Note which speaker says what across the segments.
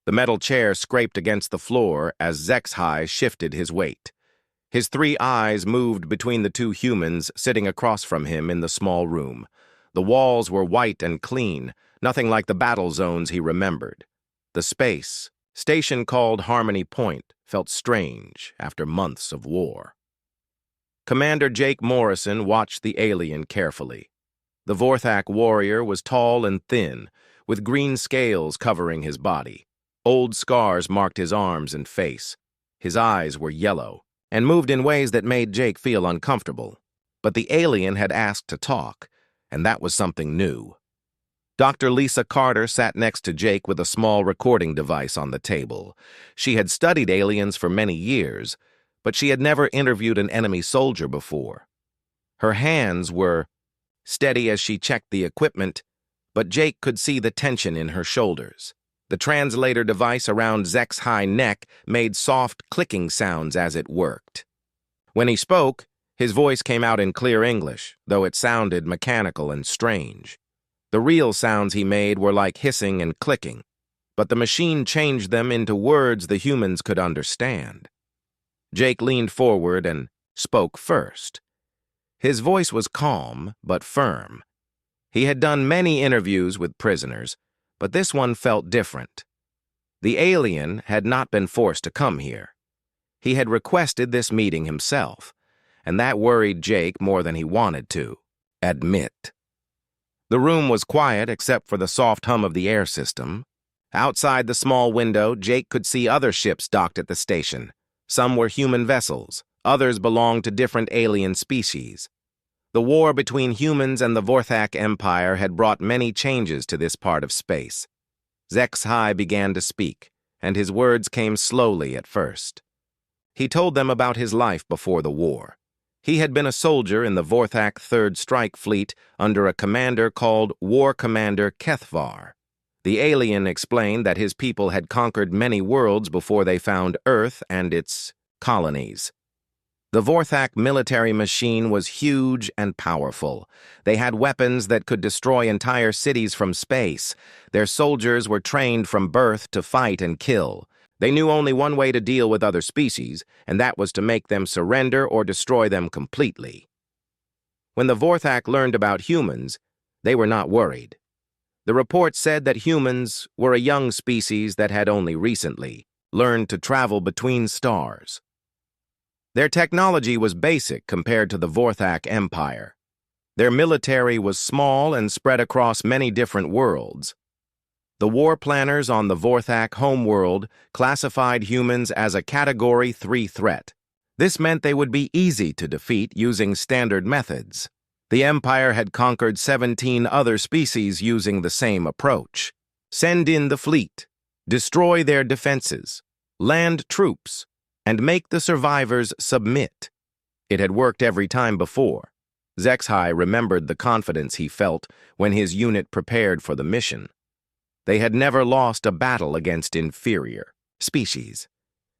Speaker 1: The metal chair scraped against the floor as HFY shifted his weight. His three eyes moved between the two humans sitting across from him in the small room. The walls were white and clean, nothing like the battle zones he remembered. The station called Harmony Point felt strange after months of war. Commander Jake Morrison watched the alien carefully. The Vorthak warrior was tall and thin, with green scales covering his body. Old scars marked his arms and face. His eyes were yellow and moved in ways that made Jake feel uncomfortable. But the alien had asked to talk, and that was something new. Dr. Lisa Carter sat next to Jake with a small recording device on the table. She had studied aliens for many years, but she had never interviewed an enemy soldier before. Her hands were steady as she checked the equipment, but Jake could see the tension in her shoulders. The translator device around HFY's neck made soft clicking sounds as it worked. When he spoke, his voice came out in clear English, though it sounded mechanical and strange. The real sounds he made were like hissing and clicking, but the machine changed them into words the humans could understand. Jake leaned forward and spoke first. His voice was calm but firm. He had done many interviews with prisoners, but this one felt different. The alien had not been forced to come here. He had requested this meeting himself, and that worried Jake more than he wanted to admit. The room was quiet except for the soft hum of the air system. Outside the small window, Jake could see other ships docked at the station. Some were human vessels, others belonged to different alien species. The war between humans and the Vorthak Empire had brought many changes to this part of space. HFY began to speak, and his words came slowly at first. He told them about his life before the war. He had been a soldier in the Vorthak Third Strike Fleet under a commander called War Commander Kethvar. The alien explained that his people had conquered many worlds before they found Earth and its colonies. The Vorthak military machine was huge and powerful. They had weapons that could destroy entire cities from space. Their soldiers were trained from birth to fight and kill. They knew only one way to deal with other species, and that was to make them surrender or destroy them completely. When the Vorthak learned about humans, they were not worried. The report said that humans were a young species that had only recently learned to travel between stars. Their technology was basic compared to the Vorthak Empire. Their military was small and spread across many different worlds. The war planners on the Vorthak homeworld classified humans as a Category 3 threat. This meant they would be easy to defeat using standard methods. The Empire had conquered 17 other species using the same approach. Send in the fleet, destroy their defenses, land troops, and make the survivors submit. It had worked every time before. HFY remembered the confidence he felt when his unit prepared for the mission. They had never lost a battle against inferior species.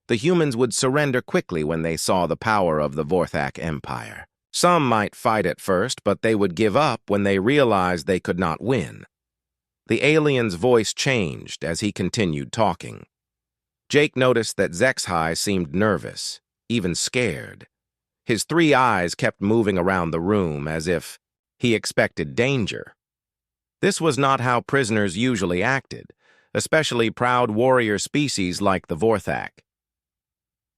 Speaker 1: The humans would surrender quickly when they saw the power of the Vorthak Empire. Some might fight at first, but they would give up when they realized they could not win. The alien's voice changed as he continued talking. Jake noticed that HFY seemed nervous, even scared. His three eyes kept moving around the room as if he expected danger. This was not how prisoners usually acted, especially proud warrior species like the Vorthak.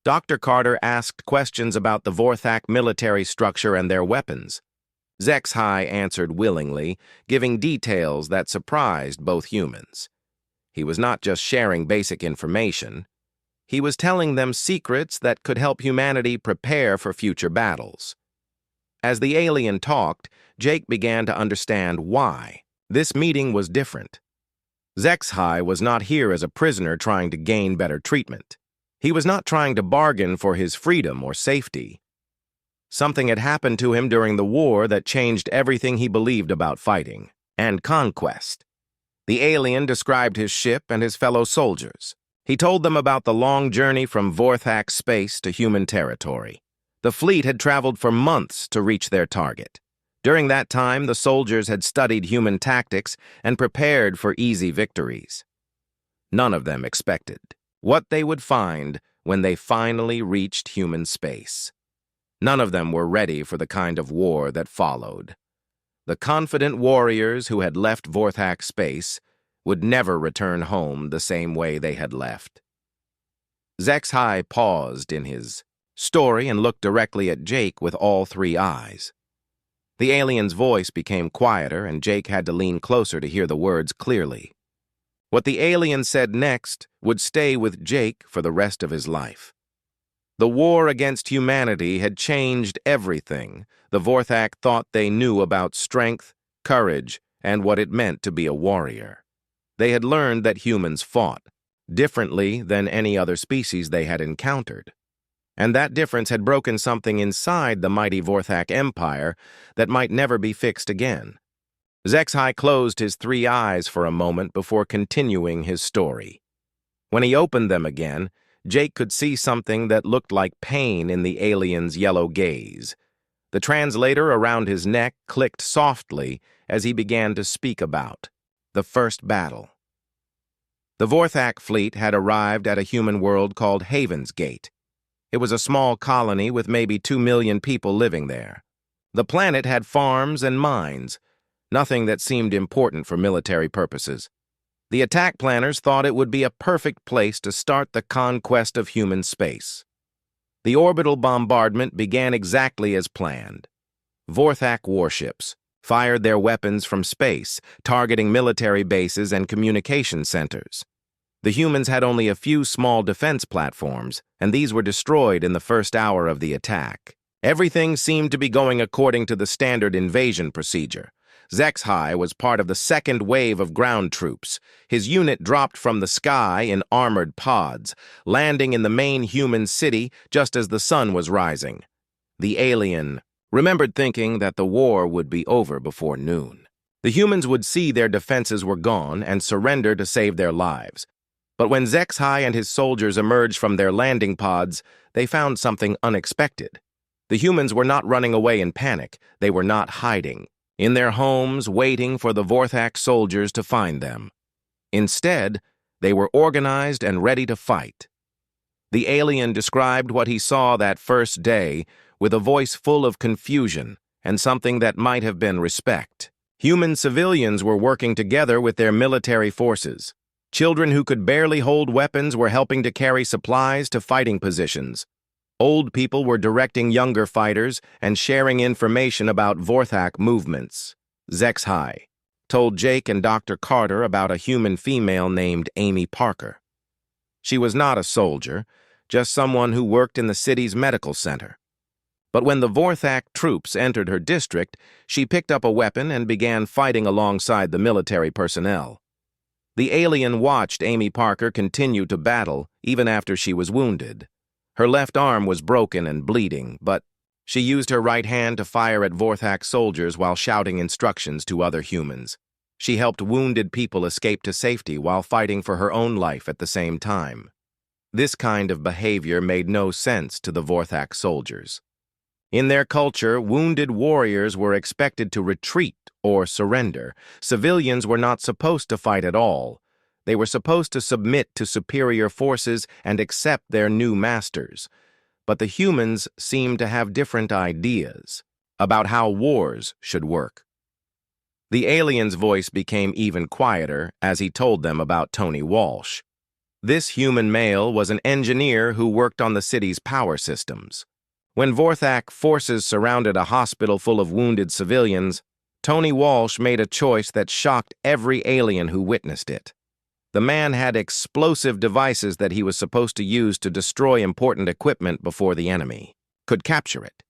Speaker 1: Dr. Carter asked questions about the Vorthak military structure and their weapons. HFY answered willingly, giving details that surprised both humans. He was not just sharing basic information. He was telling them secrets that could help humanity prepare for future battles. As the alien talked, Jake began to understand why. This meeting was different. HFY was not here as a prisoner trying to gain better treatment. He was not trying to bargain for his freedom or safety. Something had happened to him during the war that changed everything he believed about fighting and conquest. The alien described his ship and his fellow soldiers. He told them about the long journey from Vorthak space to human territory. The fleet had traveled for months to reach their target. During that time, the soldiers had studied human tactics and prepared for easy victories. none of them expected. What they would find when they finally reached human space. None of them were ready for the kind of war that followed. The confident warriors who had left Vorthak space would never return home the same way they had left. HFY paused in his story and looked directly at Jake with all three eyes. The alien's voice became quieter, and Jake had to lean closer to hear the words clearly. What the alien said next would stay with Jake for the rest of his life. The war against humanity had changed everything the Vorthak thought they knew about strength, courage, and what it meant to be a warrior. They had learned that humans fought differently than any other species they had encountered. And that difference had broken something inside the mighty Vorthak Empire that might never be fixed again. HFY closed his three eyes for a moment before continuing his story. When he opened them again, Jake could see something that looked like pain in the alien's yellow gaze. The translator around his neck clicked softly as he began to speak about the first battle. The Vorthak fleet had arrived at a human world called Haven's Gate. It was a small colony with maybe 2 million people living there. The planet had farms and mines, nothing that seemed important for military purposes. The attack planners thought it would be a perfect place to start the conquest of human space. The orbital bombardment began exactly as planned. Vorthak warships fired their weapons from space, targeting military bases and communication centers. The humans had only a few small defense platforms, and these were destroyed in the first hour of the attack. Everything seemed to be going according to the standard invasion procedure. HFY was part of the second wave of ground troops. His unit dropped from the sky in armored pods, landing in the main human city just as the sun was rising. The alien remembered thinking that the war would be over before noon. The humans would see their defenses were gone and surrender to save their lives. But when HFY and his soldiers emerged from their landing pods, they found something unexpected. The humans were not running away in panic. They were not hiding in their homes, waiting for the Vorthak soldiers to find them. Instead, they were organized and ready to fight. The alien described what he saw that first day with a voice full of confusion and something that might have been respect. Human civilians were working together with their military forces. Children who could barely hold weapons were helping to carry supplies to fighting positions. Old people were directing younger fighters and sharing information about Vorthak movements. HFY told Jake and Dr. Carter about a human female named Amy Parker. She was not a soldier, just someone who worked in the city's medical center. But when the Vorthak troops entered her district, she picked up a weapon and began fighting alongside the military personnel. The alien watched Amy Parker continue to battle even after she was wounded. Her left arm was broken and bleeding, but she used her right hand to fire at Vorthak soldiers while shouting instructions to other humans. She helped wounded people escape to safety while fighting for her own life at the same time. This kind of behavior made no sense to the Vorthak soldiers. In their culture, wounded warriors were expected to retreat or surrender. Civilians were not supposed to fight at all. They were supposed to submit to superior forces and accept their new masters. But the humans seemed to have different ideas about how wars should work. The alien's voice became even quieter as he told them about Tony Walsh. This human male was an engineer who worked on the city's power systems. When Vorthak forces surrounded a hospital full of wounded civilians, Tony Walsh made a choice that shocked every alien who witnessed it. The man had explosive devices that he was supposed to use to destroy important equipment before the enemy could capture it.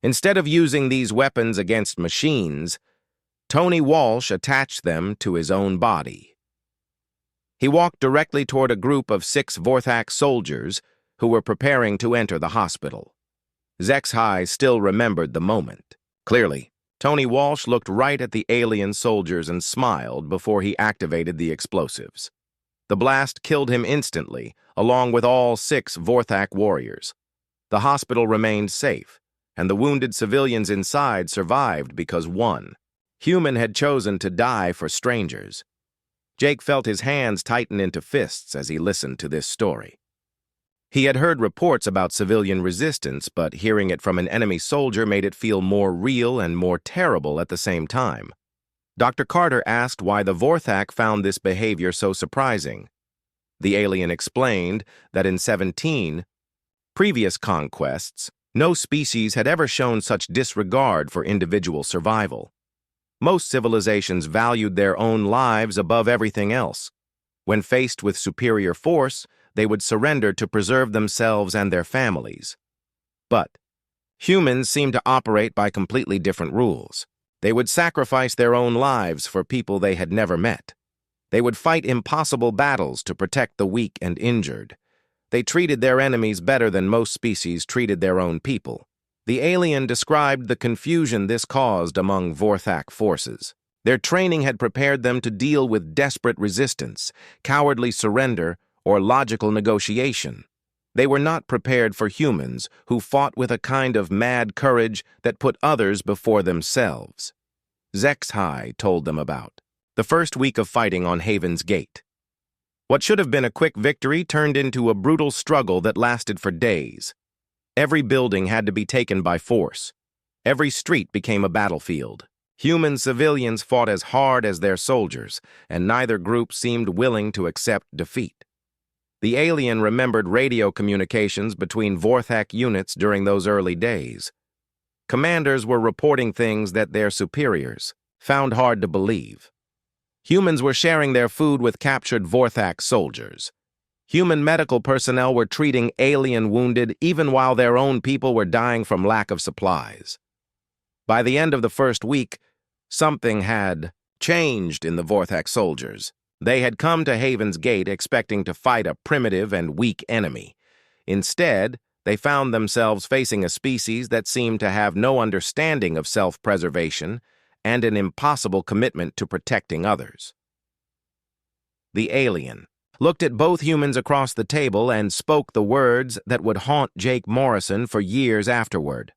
Speaker 1: Instead of using these weapons against machines, Tony Walsh attached them to his own body. He walked directly toward a group of 6 Vorthak soldiers who were preparing to enter the hospital. HFY still remembered the moment. Clearly, Tony Walsh looked right at the alien soldiers and smiled before he activated the explosives. The blast killed him instantly, along with all 6 Vorthak warriors. The hospital remained safe, and the wounded civilians inside survived because one human had chosen to die for strangers. Jake felt his hands tighten into fists as he listened to this story. He had heard reports about civilian resistance, but hearing it from an enemy soldier made it feel more real and more terrible at the same time. Dr. Carter asked why the Vorthak found this behavior so surprising. The alien explained that in 17 previous conquests, no species had ever shown such disregard for individual survival. Most civilizations valued their own lives above everything else. When faced with superior force, they would surrender to preserve themselves and their families. But humans seemed to operate by completely different rules. They would sacrifice their own lives for people they had never met. They would fight impossible battles to protect the weak and injured. They treated their enemies better than most species treated their own people. The alien described the confusion this caused among Vorthak forces. Their training had prepared them to deal with desperate resistance, cowardly surrender, or logical negotiation. They were not prepared for humans who fought with a kind of mad courage that put others before themselves. HFY told them about the first week of fighting on Haven's Gate. What should have been a quick victory turned into a brutal struggle that lasted for days. Every building had to be taken by force. Every street became a battlefield. Human civilians fought as hard as their soldiers, and neither group seemed willing to accept defeat. The alien remembered radio communications between Vorthak units during those early days. Commanders were reporting things that their superiors found hard to believe. Humans were sharing their food with captured Vorthak soldiers. Human medical personnel were treating alien wounded even while their own people were dying from lack of supplies. By the end of the first week, something had changed in the Vorthak soldiers. They had come to Haven's Gate expecting to fight a primitive and weak enemy. Instead, they found themselves facing a species that seemed to have no understanding of self-preservation and an impossible commitment to protecting others. The alien looked at both humans across the table and spoke the words that would haunt Jake Morrison for years afterward.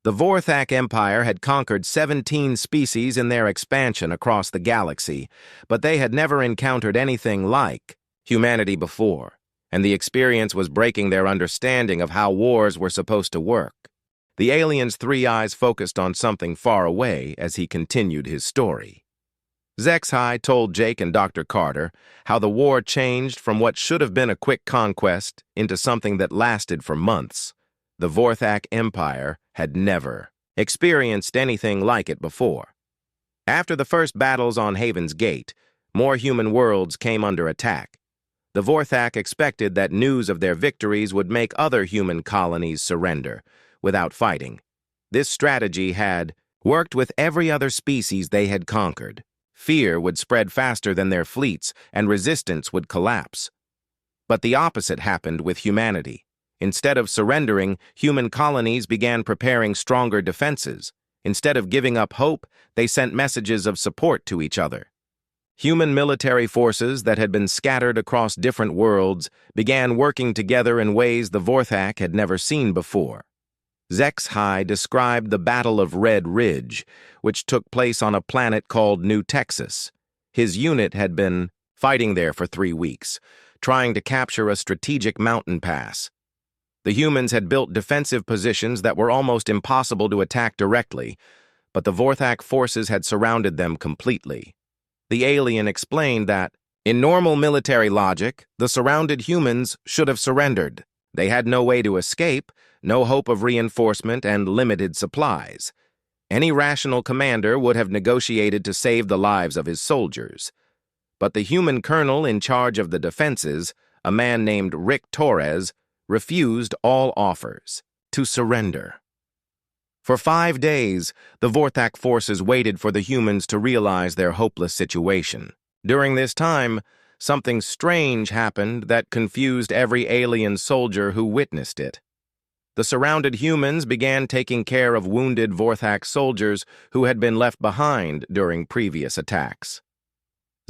Speaker 1: The Vorthak Empire had conquered 17 species in their expansion across the galaxy, but they had never encountered anything like humanity before, and the experience was breaking their understanding of how wars were supposed to work. The alien's three eyes focused on something far away as he continued his story. HFY told Jake and Dr. Carter how the war changed from what should have been a quick conquest into something that lasted for months. The Vorthak Empire had never experienced anything like it before. After the first battles on Haven's Gate, more human worlds came under attack. The Vorthak expected that news of their victories would make other human colonies surrender without fighting. This strategy had worked with every other species they had conquered. Fear would spread faster than their fleets, and resistance would collapse. But the opposite happened with humanity. Instead of surrendering, human colonies began preparing stronger defenses. Instead of giving up hope, they sent messages of support to each other. Human military forces that had been scattered across different worlds began working together in ways the Vorthak had never seen before. HFY described the Battle of Red Ridge, which took place on a planet called New Texas. His unit had been fighting there for 3 weeks, trying to capture a strategic mountain pass. The humans had built defensive positions that were almost impossible to attack directly, but the Vorthak forces had surrounded them completely. The alien explained that, in normal military logic, the surrounded humans should have surrendered. They had no way to escape, no hope of reinforcement, and limited supplies. Any rational commander would have negotiated to save the lives of his soldiers. But the human colonel in charge of the defenses, a man named Rick Torres, refused all offers to surrender. For 5 days, the Vorthak forces waited for the humans to realize their hopeless situation. During this time, something strange happened that confused every alien soldier who witnessed it. The surrounded humans began taking care of wounded Vorthak soldiers who had been left behind during previous attacks.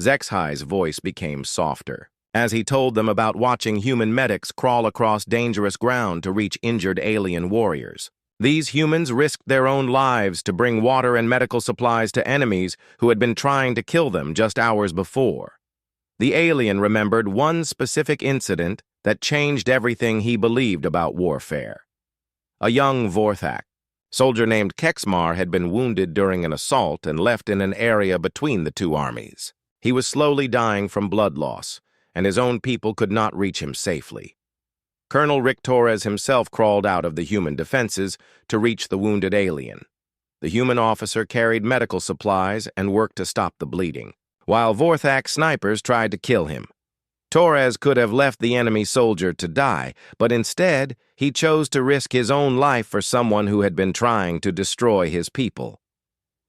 Speaker 1: HFY's voice became softer as he told them about watching human medics crawl across dangerous ground to reach injured alien warriors. These humans risked their own lives to bring water and medical supplies to enemies who had been trying to kill them just hours before. The alien remembered one specific incident that changed everything he believed about warfare. A young Vorthak soldier named Kexmar had been wounded during an assault and left in an area between the two armies. He was slowly dying from blood loss, and his own people could not reach him safely. Colonel Rick Torres himself crawled out of the human defenses to reach the wounded alien. The human officer carried medical supplies and worked to stop the bleeding, while Vorthak snipers tried to kill him. Torres could have left the enemy soldier to die, but instead, he chose to risk his own life for someone who had been trying to destroy his people.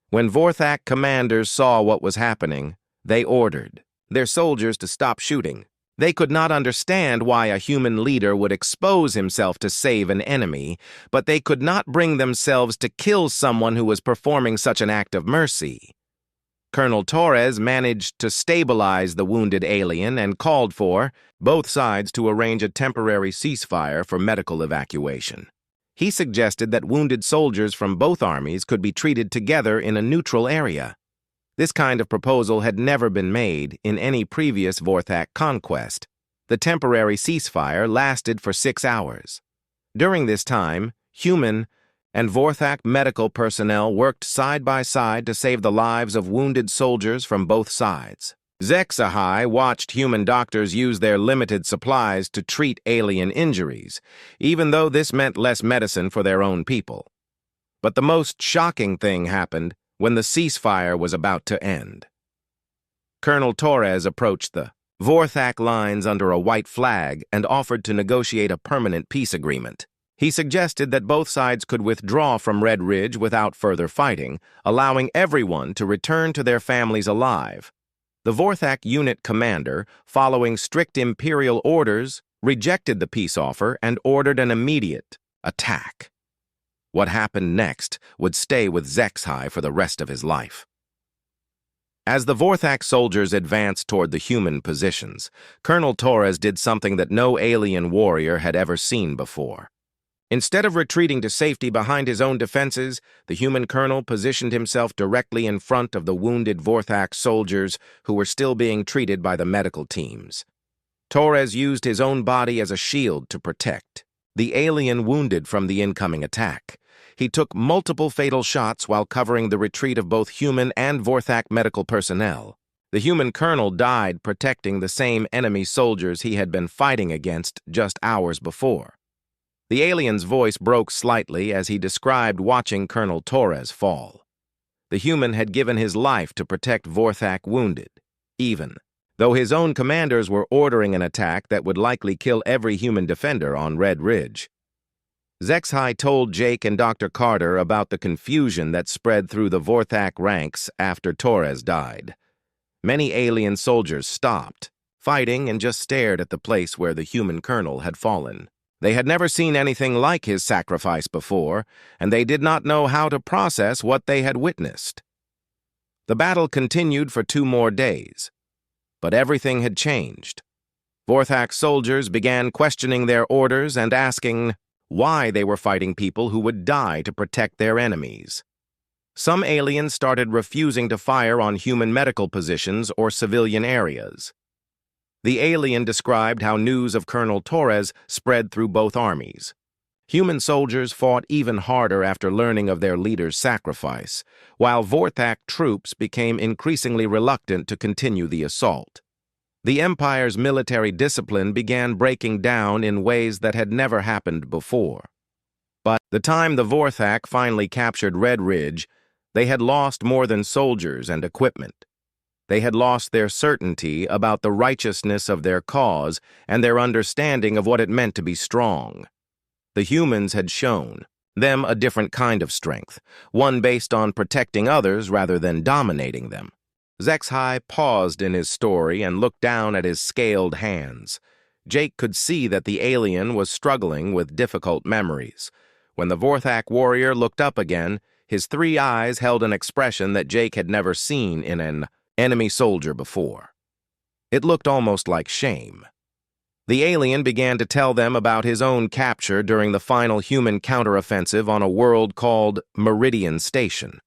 Speaker 1: When Vorthak commanders saw what was happening, they ordered their soldiers to stop shooting. They could not understand why a human leader would expose himself to save an enemy, but they could not bring themselves to kill someone who was performing such an act of mercy. Colonel Torres managed to stabilize the wounded alien and called for both sides to arrange a temporary ceasefire for medical evacuation. He suggested that wounded soldiers from both armies could be treated together in a neutral area. This kind of proposal had never been made in any previous Vorthak conquest. The temporary ceasefire lasted for 6 hours. During this time, human and Vorthak medical personnel worked side by side to save the lives of wounded soldiers from both sides. Zexahai watched human doctors use their limited supplies to treat alien injuries, even though this meant less medicine for their own people. But the most shocking thing happened when the ceasefire was about to end. Colonel Torres approached the Vorthak lines under a white flag and offered to negotiate a permanent peace agreement. He suggested that both sides could withdraw from Red Ridge without further fighting, allowing everyone to return to their families alive. The Vorthak unit commander, following strict Imperial orders, rejected the peace offer and ordered an immediate attack. What happened next would stay with Zexahai for the rest of his life. As the Vorthak soldiers advanced toward the human positions, Colonel Torres did something that no alien warrior had ever seen before. Instead of retreating to safety behind his own defenses, the human colonel positioned himself directly in front of the wounded Vorthak soldiers who were still being treated by the medical teams. Torres used his own body as a shield to protect the alien wounded from the incoming attack. He took multiple fatal shots while covering the retreat of both human and Vorthak medical personnel. The human colonel died protecting the same enemy soldiers he had been fighting against just hours before. The alien's voice broke slightly as he described watching Colonel Torres fall. The human had given his life to protect Vorthak wounded, even though his own commanders were ordering an attack that would likely kill every human defender on Red Ridge. Zexahai told Jake and Dr. Carter about the confusion that spread through the Vorthak ranks after Torres died. Many alien soldiers stopped fighting and just stared at the place where the human colonel had fallen. They had never seen anything like his sacrifice before, and they did not know how to process what they had witnessed. The battle continued for 2 more days, but everything had changed. Vorthak soldiers began questioning their orders and asking why they were fighting people who would die to protect their enemies. Some aliens started refusing to fire on human medical positions or civilian areas. The alien described how news of Colonel Torres spread through both armies. Human soldiers fought even harder after learning of their leader's sacrifice, while Vorthak troops became increasingly reluctant to continue the assault. The Empire's military discipline began breaking down in ways that had never happened before. By the time the Vorthak finally captured Red Ridge, they had lost more than soldiers and equipment. They had lost their certainty about the righteousness of their cause and their understanding of what it meant to be strong. The humans had shown them a different kind of strength, one based on protecting others rather than dominating them. Zexahai paused in his story and looked down at his scaled hands. Jake could see that the alien was struggling with difficult memories. When the Vorthak warrior looked up again, his 3 eyes held an expression that Jake had never seen in an enemy soldier before. It looked almost like shame. The alien began to tell them about his own capture during the final human counteroffensive on a world called Meridian Station.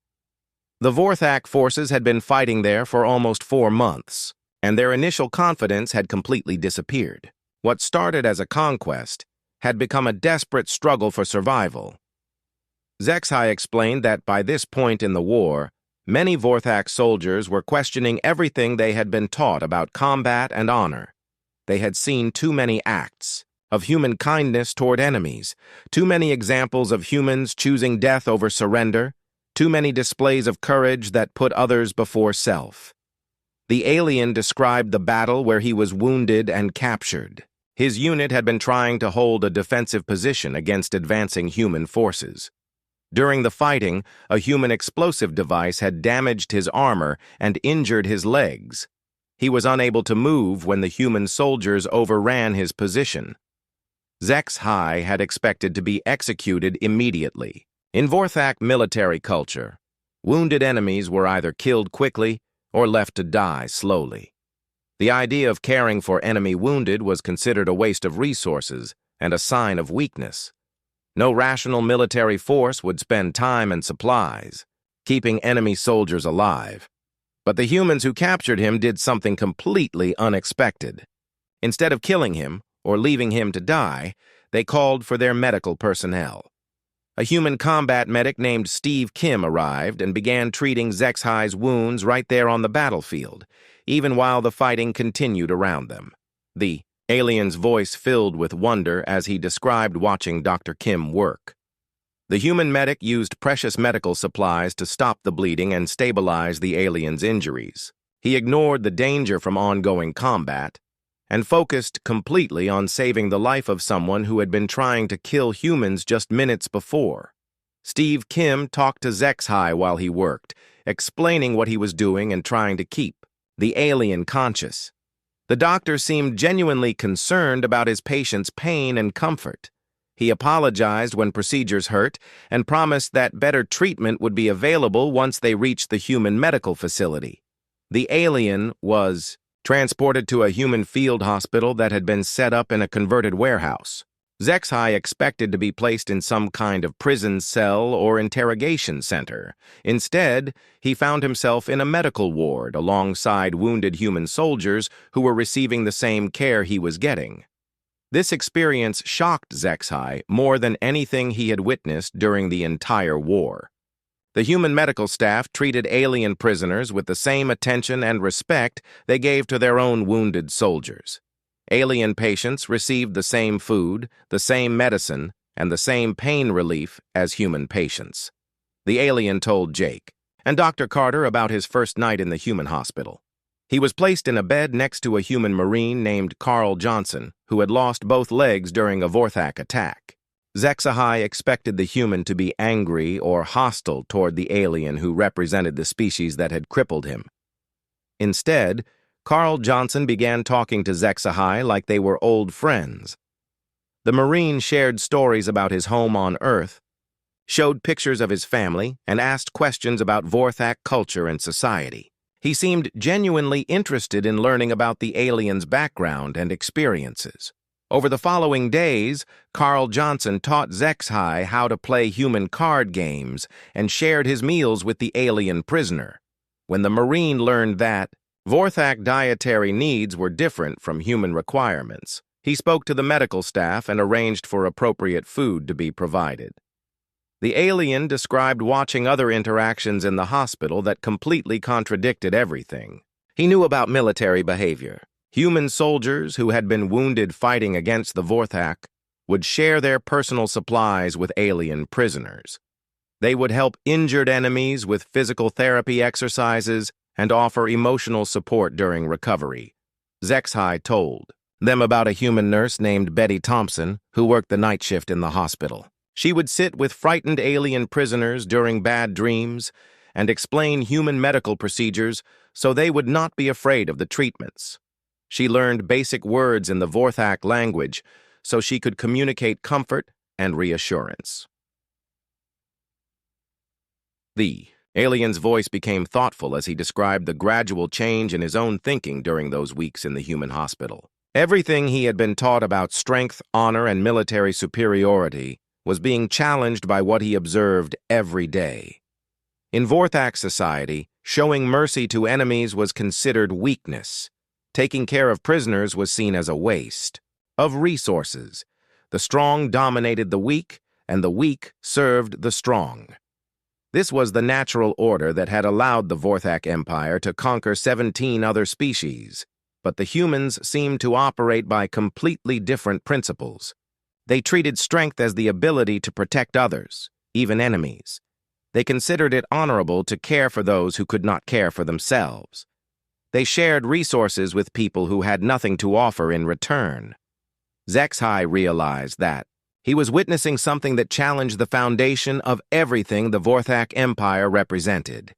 Speaker 1: The Vorthak forces had been fighting there for almost 4 months. and their initial confidence had completely disappeared. What started as a conquest had become a desperate struggle for survival. Zexhai explained that by this point in the war, many Vorthak soldiers were questioning everything they had been taught about combat and honor. They had seen too many acts of human kindness toward enemies, too many examples of humans choosing death over surrender, too many displays of courage that put others before self. The alien described the battle where he was wounded and captured. His unit had been trying to hold a defensive position against advancing human forces. During the fighting, a human explosive device had damaged his armor and injured his legs. He was unable to move when the human soldiers overran his position. Zexhai had expected to be executed immediately. In Vorthak military culture, wounded enemies were either killed quickly or left to die slowly. The idea of caring for enemy wounded was considered a waste of resources and a sign of weakness. No rational military force would spend time and supplies keeping enemy soldiers alive. But the humans who captured him did something completely unexpected. Instead of killing him or leaving him to die, they called for their medical personnel. A human combat medic named Steve Kim arrived and began treating Zexhai's wounds right there on the battlefield, even while the fighting continued around them. The alien's voice filled with wonder as he described watching Dr. Kim work. The human medic used precious medical supplies to stop the bleeding and stabilize the alien's injuries. He ignored the danger from ongoing combat and focused completely on saving the life of someone who had been trying to kill humans just minutes before. Steve Kim talked to Zexhai while he worked, explaining what he was doing and trying to keep the alien conscious. The doctor seemed genuinely concerned about his patient's pain and comfort. He apologized when procedures hurt and promised that better treatment would be available once they reached the human medical facility. The alien was transported to a human field hospital that had been set up in a converted warehouse. Zexhai expected to be placed in some kind of prison cell or interrogation center. Instead, he found himself in a medical ward alongside wounded human soldiers who were receiving the same care he was getting. This experience shocked Zexhai more than anything he had witnessed during the entire war. The human medical staff treated alien prisoners with the same attention and respect they gave to their own wounded soldiers. Alien patients received the same food, the same medicine, and the same pain relief as human patients. The alien told Jake and Dr. Carter about his first night in the human hospital. He was placed in a bed next to a human Marine named Carl Johnson, who had lost both legs during a Vorthak attack. Zexhai expected the human to be angry or hostile toward the alien who represented the species that had crippled him. Instead, Carl Johnson began talking to Zexhai like they were old friends. The Marine shared stories about his home on Earth, showed pictures of his family, and asked questions about Vorthak culture and society. He seemed genuinely interested in learning about the alien's background and experiences. Over the following days, Carl Johnson taught Zexhai how to play human card games and shared his meals with the alien prisoner. When the Marine learned that Vorthak dietary needs were different from human requirements, he spoke to the medical staff and arranged for appropriate food to be provided. The alien described watching other interactions in the hospital that completely contradicted everything. He knew about military behavior. Human soldiers who had been wounded fighting against the Vorthak would share their personal supplies with alien prisoners. They would help injured enemies with physical therapy exercises and offer emotional support during recovery. Zexhai told them about a human nurse named Betty Thompson who worked the night shift in the hospital. She would sit with frightened alien prisoners during bad dreams and explain human medical procedures so they would not be afraid of the treatments. She learned basic words in the Vorthak language so she could communicate comfort and reassurance. The alien's voice became thoughtful as he described the gradual change in his own thinking during those weeks in the human hospital. Everything he had been taught about strength, honor, and military superiority was being challenged by what he observed every day. In Vorthak society, showing mercy to enemies was considered weakness. Taking care of prisoners was seen as a waste of resources. The strong dominated the weak, and the weak served the strong. This was the natural order that had allowed the Vorthak Empire to conquer 17 other species, but the humans seemed to operate by completely different principles. They treated strength as the ability to protect others, even enemies. They considered it honorable to care for those who could not care for themselves. They shared resources with people who had nothing to offer in return. HFY realized that he was witnessing something that challenged the foundation of everything the Vorthak Empire represented.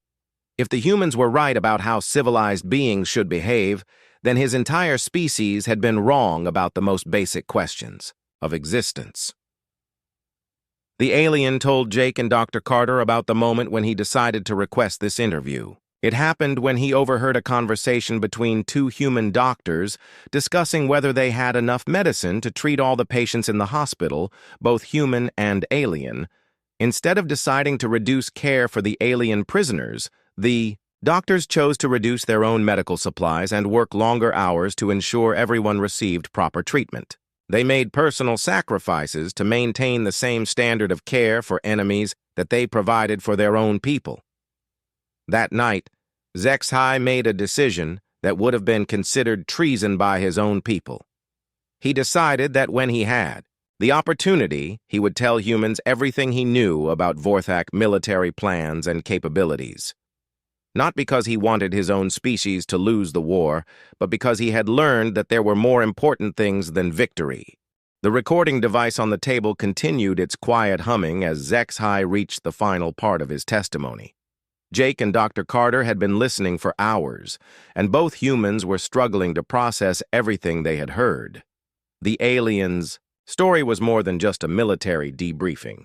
Speaker 1: If the humans were right about how civilized beings should behave, then his entire species had been wrong about the most basic questions of existence. The alien told Jake and Dr. Carter about the moment when he decided to request this interview. It happened when he overheard a conversation between two human doctors discussing whether they had enough medicine to treat all the patients in the hospital, both human and alien. Instead of deciding to reduce care for the alien prisoners, the doctors chose to reduce their own medical supplies and work longer hours to ensure everyone received proper treatment. They made personal sacrifices to maintain the same standard of care for enemies that they provided for their own people. That night, HFY made a decision that would have been considered treason by his own people. He decided that when he had the opportunity, he would tell humans everything he knew about Vorthak military plans and capabilities. Not because he wanted his own species to lose the war, but because he had learned that there were more important things than victory. The recording device on the table continued its quiet humming as HFY reached the final part of his testimony. Jake and Dr. Carter had been listening for hours, and both humans were struggling to process everything they had heard. The aliens' story was more than just a military debriefing.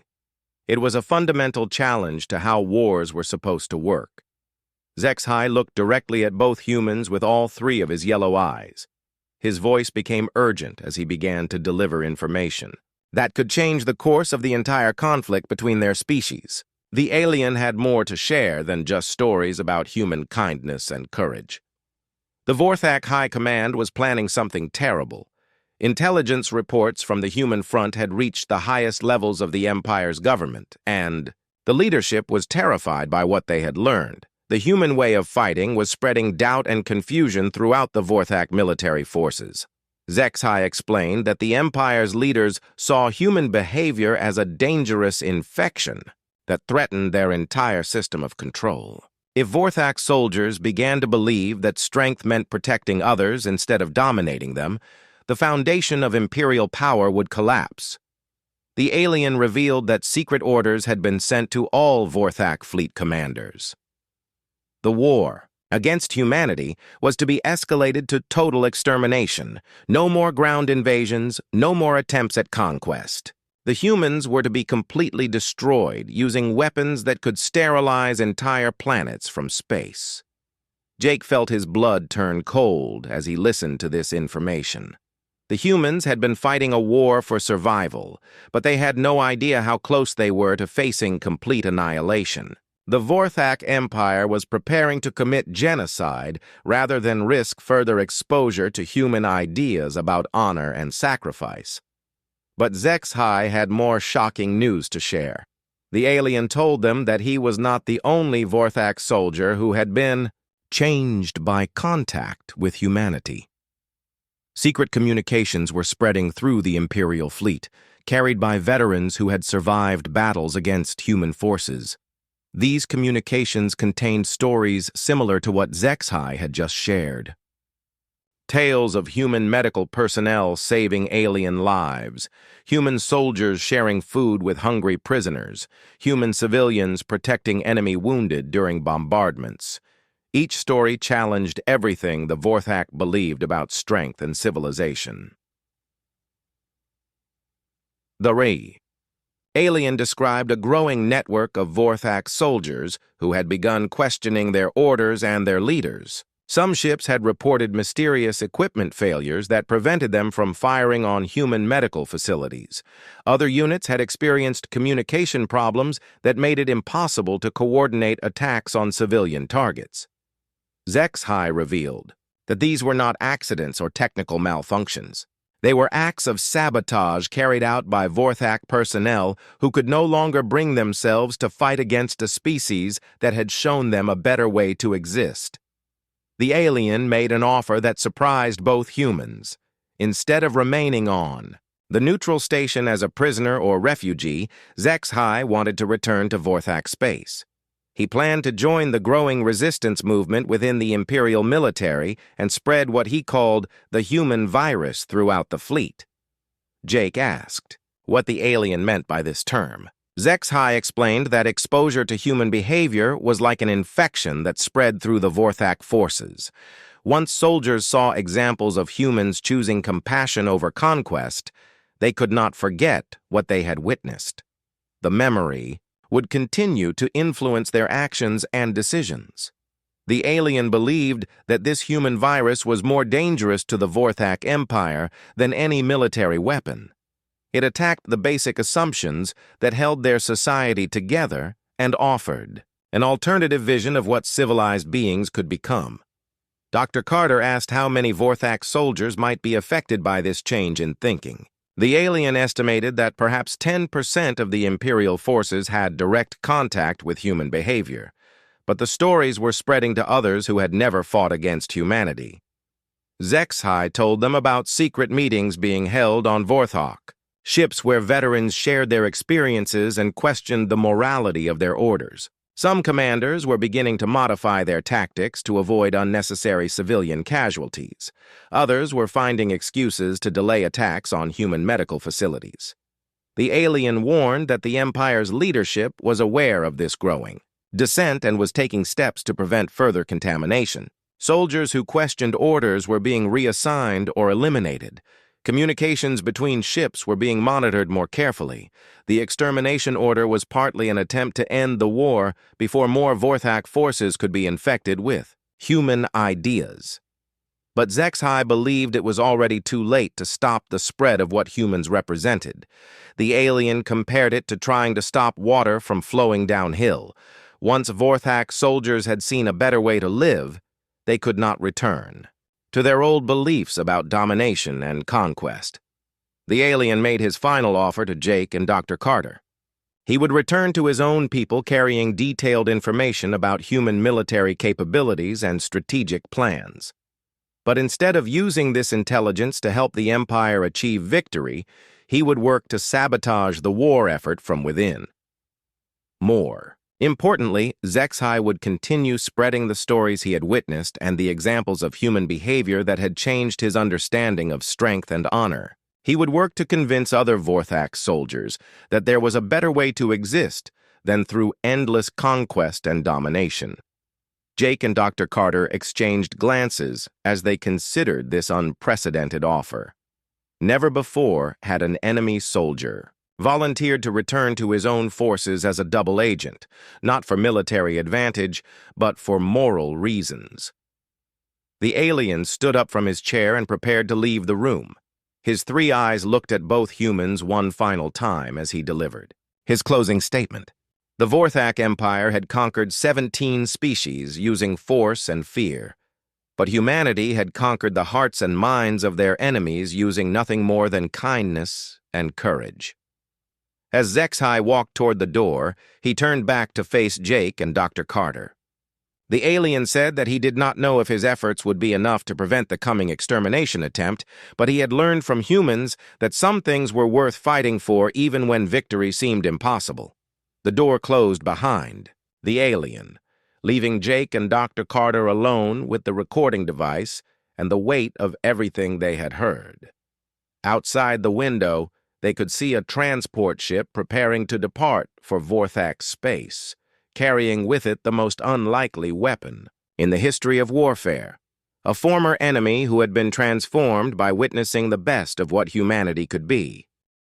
Speaker 1: It was a fundamental challenge to how wars were supposed to work. HFY looked directly at both humans with all three of his yellow eyes. His voice became urgent as he began to deliver information that could change the course of the entire conflict between their species. The alien had more to share than just stories about human kindness and courage. The Vorthak High Command was planning something terrible. Intelligence reports from the human front had reached the highest levels of the Empire's government, and the leadership was terrified by what they had learned. The human way of fighting was spreading doubt and confusion throughout the Vorthak military forces. HFY explained that the Empire's leaders saw human behavior as a dangerous infection that threatened their entire system of control. If Vorthak soldiers began to believe that strength meant protecting others instead of dominating them, the foundation of imperial power would collapse. The alien revealed that secret orders had been sent to all Vorthak fleet commanders. The war against humanity was to be escalated to total extermination. No more ground invasions, no more attempts at conquest. The humans were to be completely destroyed using weapons that could sterilize entire planets from space. Jake felt his blood turn cold as he listened to this information. The humans had been fighting a war for survival, but they had no idea how close they were to facing complete annihilation. The Vorthak Empire was preparing to commit genocide rather than risk further exposure to human ideas about honor and sacrifice. But HFY had more shocking news to share. The alien told them that he was not the only Vorthak soldier who had been changed by contact with humanity. Secret communications were spreading through the Imperial fleet, carried by veterans who had survived battles against human forces. These communications contained stories similar to what HFY had just shared. Tales of human medical personnel saving alien lives, human soldiers sharing food with hungry prisoners, human civilians protecting enemy wounded during bombardments. Each story challenged everything the Vorthak believed about strength and civilization. The alien described a growing network of Vorthak soldiers who had begun questioning their orders and their leaders. Some ships had reported mysterious equipment failures that prevented them from firing on human medical facilities. Other units had experienced communication problems that made it impossible to coordinate attacks on civilian targets. HFY revealed that these were not accidents or technical malfunctions. They were acts of sabotage carried out by Vorthak personnel who could no longer bring themselves to fight against a species that had shown them a better way to exist. The alien made an offer that surprised both humans. Instead of remaining on the neutral station as a prisoner or refugee, HFY wanted to return to Vorthak space. He planned to join the growing resistance movement within the Imperial military and spread what he called the human virus throughout the fleet. Jake asked what the alien meant by this term. HFY explained that exposure to human behavior was like an infection that spread through the Vorthak forces. Once soldiers saw examples of humans choosing compassion over conquest, they could not forget what they had witnessed. The memory would continue to influence their actions and decisions. The alien believed that this human virus was more dangerous to the Vorthak Empire than any military weapon. It attacked the basic assumptions that held their society together and offered an alternative vision of what civilized beings could become. Dr. Carter asked how many Vorthak soldiers might be affected by this change in thinking. The alien estimated that perhaps 10% of the Imperial forces had direct contact with human behavior, but the stories were spreading to others who had never fought against humanity. HFY told them about secret meetings being held on Vorthak, ships where veterans shared their experiences and questioned the morality of their orders. Some commanders were beginning to modify their tactics to avoid unnecessary civilian casualties. Others were finding excuses to delay attacks on human medical facilities. The alien warned that the Empire's leadership was aware of this growing dissent and was taking steps to prevent further contamination. Soldiers who questioned orders were being reassigned or eliminated. Communications between ships were being monitored more carefully. The extermination order was partly an attempt to end the war before more Vorthak forces could be infected with human ideas. But HFY believed it was already too late to stop the spread of what humans represented. The alien compared it to trying to stop water from flowing downhill. Once Vorthak soldiers had seen a better way to live, they could not return to their old beliefs about domination and conquest. The alien made his final offer to Jake and Dr. Carter. He would return to his own people carrying detailed information about human military capabilities and strategic plans. But instead of using this intelligence to help the Empire achieve victory, he would work to sabotage the war effort from within. More importantly, HFY would continue spreading the stories he had witnessed and the examples of human behavior that had changed his understanding of strength and honor. He would work to convince other Vorthak soldiers that there was a better way to exist than through endless conquest and domination. Jake and Dr. Carter exchanged glances as they considered this unprecedented offer. Never before had an enemy soldier volunteered to return to his own forces as a double agent, not for military advantage, but for moral reasons. The alien stood up from his chair and prepared to leave the room. His three eyes looked at both humans one final time as he delivered his closing statement. The Vorthak Empire had conquered 17 species using force and fear, but humanity had conquered the hearts and minds of their enemies using nothing more than kindness and courage. As HFY walked toward the door, he turned back to face Jake and Dr. Carter. The alien said that he did not know if his efforts would be enough to prevent the coming extermination attempt, but he had learned from humans that some things were worth fighting for even when victory seemed impossible. The door closed behind the alien, leaving Jake and Dr. Carter alone with the recording device and the weight of everything they had heard. Outside the window, they could see a transport ship preparing to depart for Vorthak space, carrying with it the most unlikely weapon in the history of warfare, a former enemy who had been transformed by witnessing the best of what humanity could be.